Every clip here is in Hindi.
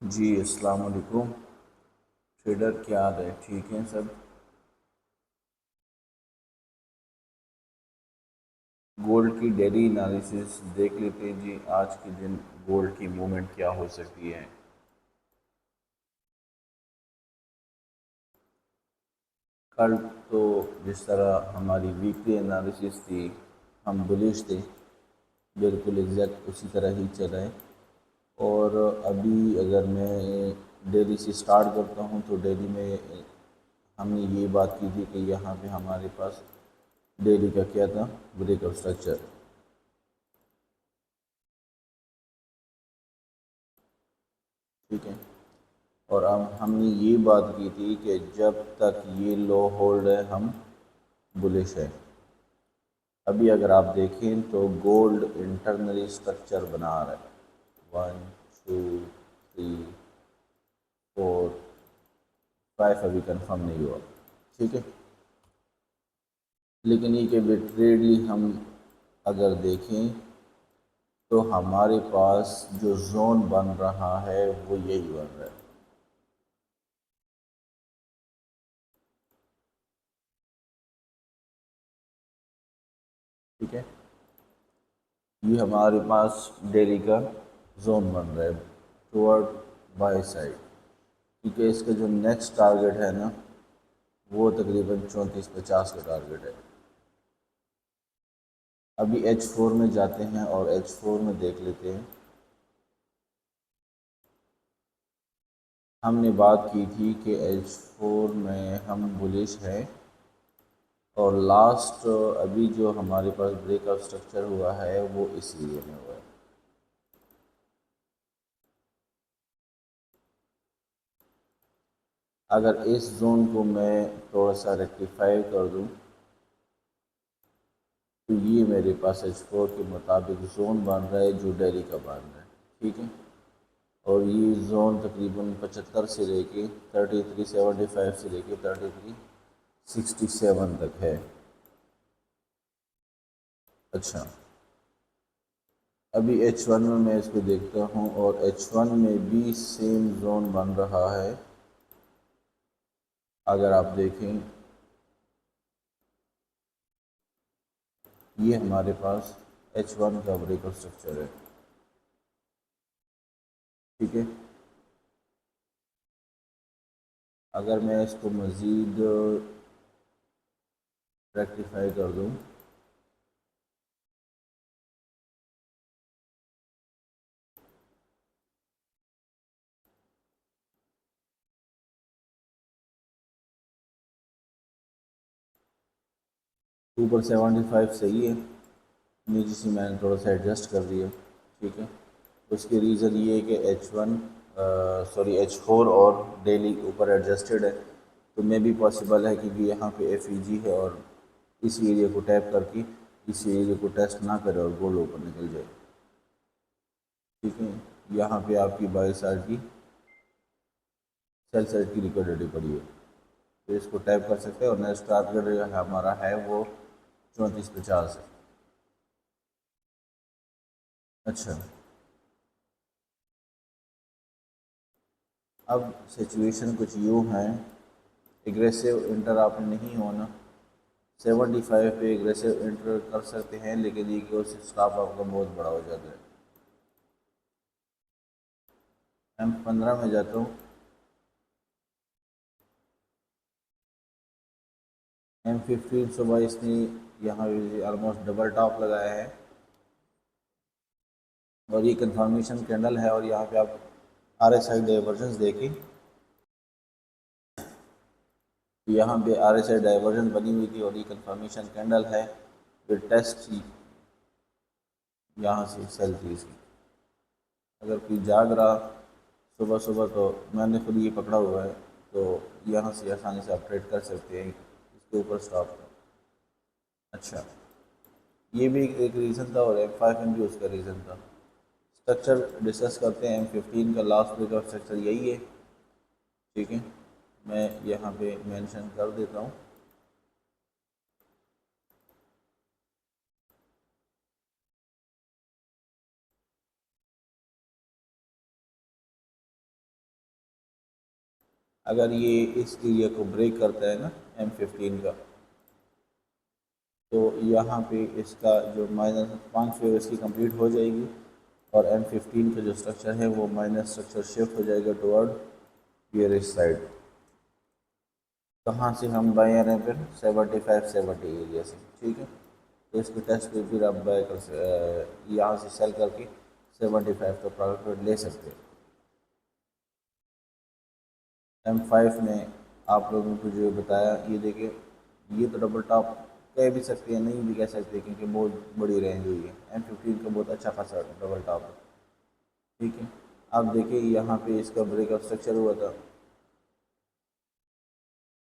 जी अस्सलाम वालेकुम। ट्रेडर क्या हाल है? ठीक हैं सब? गोल्ड की डेली एनालिसिस देख लेते हैं जी। आज के दिन गोल्ड की मूवमेंट क्या हो सकती है। कल तो जिस तरह हमारी वीकली एनालिसिस थी, हम बुलिश थे, बिल्कुल एग्जैक्ट उसी तरह ही चला है। और अभी अगर मैं डेली से स्टार्ट करता हूँ तो डेली में हमने ये बात की थी कि यहाँ पे हमारे पास डेली का क्या था, ब्रेक ऑफ स्ट्रक्चर। ठीक है। और अब हमने ये बात की थी कि जब तक ये लो होल्ड है हम बुलिश है। अभी अगर आप देखें तो गोल्ड इंटरनली स्ट्रक्चर बना रहा है। 1 2 3 4 5 अभी कंफर्म नहीं हुआ। ठीक है। लेकिन ये कि ट्रेडली हम अगर देखें तो हमारे पास जो जोन बन रहा है वो यही बन रहा है। ठीक है। ये हमारे पास डेली का जोन बन रहा है टुवर्ड बाई साइड। क्योंकि इसका जो नेक्स्ट टारगेट है ना, वो तकरीबन 3450 का टारगेट है। अभी H4 में जाते हैं और H4 में देख लेते हैं। हमने बात की थी कि H4 में हम बुलिश हैं। और लास्ट अभी जो हमारे पास ब्रेकआउट स्ट्रक्चर हुआ है वो इस एरिया में हुआ है। अगर इस जोन को मैं थोड़ा सा रेक्टिफाई कर दूं तो ये मेरे पास H4 के मुताबिक जोन बन रहा है जो डेली का बन रहा है। ठीक है। और ये जोन तकरीबन 75 से लेके 3375 से लेके 3367 तक है। अच्छा। अभी H1 में मैं इसको देखता हूँ और H1 में भी सेम जोन बन रहा है। अगर आप देखें, ये हमारे पास H1 का ब्रेकआउट स्ट्रक्चर है। ठीक है। अगर मैं इसको मज़ीद रेक्टिफाई कर दूँ 2 पर 75 सही है। नीचे से मैंने थोड़ा सा एडजस्ट कर दिया। ठीक है। उसके रीज़न ये है कि H1 H4 और डेली ऊपर एडजस्टेड है। तो मे भी पॉसिबल है क्योंकि यहाँ पे FEG है और इस एरिया को टैप करके इस एरिया को टेस्ट ना करे और गोल्ड ऊपर निकल जाए। ठीक है। यहाँ पे आपकी बाई साइड की सेल साइड की लिक्विडिटी पड़ी है, तो इसको टैप कर सकते हैं। और नेक्स्ट टारगेट जो हमारा है वो 3450 है। अच्छा। अब सिचुएशन कुछ यूँ है, एग्रेसिव इंटर आपने नहीं होना। 75 पे एग्रेसिव इंटर कर सकते हैं, लेकिन ये कि उससे स्टॉप आपका बहुत बड़ा हो जाता है। M15 में जाता हूँ। M15 सुबह इसने यहाँ ऑलमोस्ट डबल टॉप लगाया है और ये कंफर्मेशन कैंडल है। और यहाँ पे आप RSI डाइवर्जेंस देखें, यहाँ पे RSI डाइवर्जेंस बनी हुई थी और ये कंफर्मेशन कैंडल है। फिर टेस्ट यहाँ से सेल थी इसकी। अगर कोई जाग रहा सुबह सुबह तो मैंने खुद ये पकड़ा हुआ है, तो यहाँ से आसानी से आप ट्रेड कर सकते हैं इसके ऊपर स्टॉप का। अच्छा। ये भी एक रीज़न था और M5 में भी उसका रीज़न था। स्ट्रक्चर डिस्कस करते हैं। M15 का लास्ट वीक का स्ट्रक्चर यही है। ठीक है। मैं यहाँ पे मेंशन कर देता हूँ। अगर ये इस एरिया को ब्रेक करता है ना M15 का, तो यहाँ पे इसका जो -5 फेज इसकी कंप्लीट हो जाएगी और M15 का जो स्ट्रक्चर है वो माइनर स्ट्रक्चर शिफ्ट हो जाएगा टुवर्ड ये इस साइड। कहाँ से हम बाय आ रहे हैं फिर 75-70 एरिया से, ठीक है। तो इसके टेस्ट पे फिर आप बाय कर यहाँ से सेल करके 75 का प्रॉफिट ले सकते हैं। M5 में आप लोगों को जो बताया, ये देखिए, ये तो डबल टॉप कह भी सकते हैं, नहीं भी कह सकते, क्योंकि बहुत बड़ी रेंज हुई है। M15 का बहुत अच्छा खासा डबल टॉप है, ठीक है। आप देखिए यहाँ पे इसका ब्रेकअप स्ट्रक्चर हुआ था,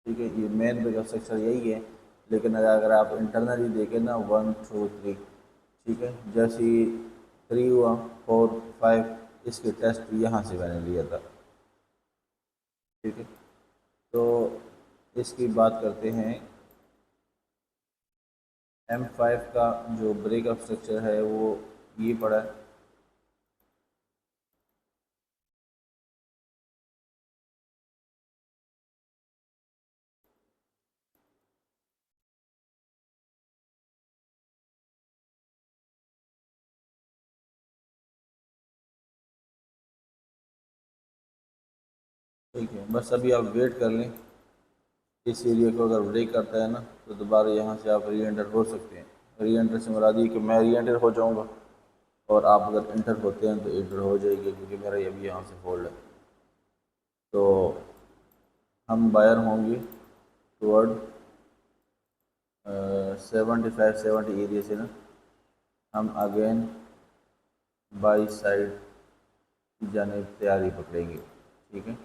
ठीक है। ये मेन ब्रेकअप स्ट्रक्चर यही है, लेकिन अगर आप इंटरनली देखें ना 1 2 3, ठीक है, जैसे ही 3 हुआ 4 5, इसके टेस्ट यहाँ से मैंने लिया था, ठीक है। तो इसकी बात करते हैं M5 का जो ब्रेकअप स्ट्रक्चर है वो ये पड़ा है। ठीक है, बस अभी आप वेट कर लें। इस एरिया को अगर ब्रेक करता है ना, तो दोबारा यहाँ से आप री एंटर हो सकते हैं। री एंटर से मुराद ये कि मैं री एंटर हो जाऊँगा और आप अगर इंटर होते हैं तो इंटर हो जाएगी, क्योंकि मेरा ये भी यहाँ से होल्ड है। तो हम बायर होंगे टुवर्ड 75-70 एरिया से ना, हम अगेन बाई साइड की जाने तैयारी पकड़ेंगे, ठीक है।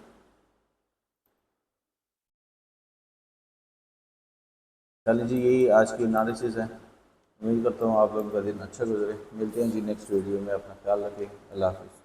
चलिए जी, यही आज की एनालिसिस है। उम्मीद करता हूँ आप लोगों का दिन अच्छा गुजरे। मिलते हैं जी नेक्स्ट वीडियो में। अपना ख्याल रखें। अल्लाह हाफ़िज़।